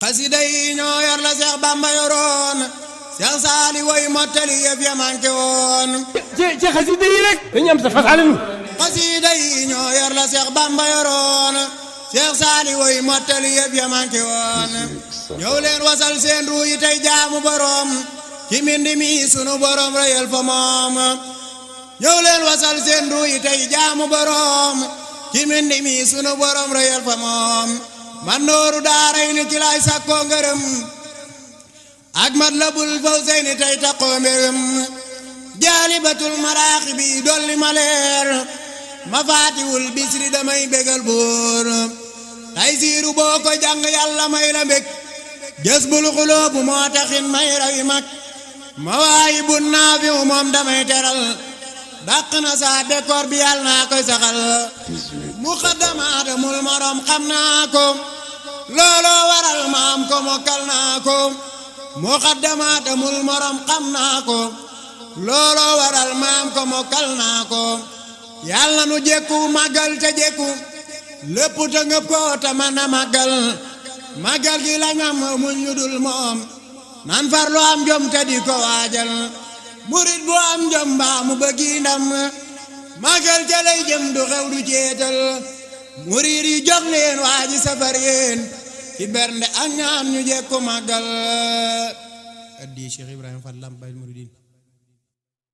xasida yi ñoo yor la Seex Bamba yoroon Seex Saali woy mottali yëf ya manqué woon ci xasida yi rek dañu am sa fasalinu xasida yi ñoo yor la Seex Bamba yoroon Seex Saali woy mottali yëf ya manqué woon ñëw leen wasal seen ruu yi tey jaamu borom ci mindi mi sunu borom reyal fa moom ñëw leen wasal seen ruu yi tey jaamu borom ci mindi mi sunu borom reyal fa moom man nooru daaray ni ci lay sakkoo ngërëm ak Matlabul Fawzayni tey takkoo mbégam jaalibatul maraaxibi dolli ma leer mafaatiwul bisri damay bégal buur tay siiru boo ko jàng yàlla may la mbég jës bul xuloobu moo taxin may rawi mag mawaayi bun naafiwu moom damay teral dàq na saa bekkoor bi yàlla naa koy saxal muqaddamaamul morom xam naa ko looloo waral maam ko mokkal naa ko muqaddamaamul morom xam naa ko looloo waral maam ko mokkal naa ko yàlla nu jekku màggal te jekku lépp te ngëp ko te mën a màggal gi la ñam muñ lu dul moom nan farlu am jom te di ko waajal murit bu am jom mbaa mu bëggi ndam màggal ca lay jëm du xew du ceetal murit yi jox leen waaji safar yéen ci bernde ak ñaan ñu jekku màggal addi Cheikh Ibrahima Fall Lamp Baay Mouridine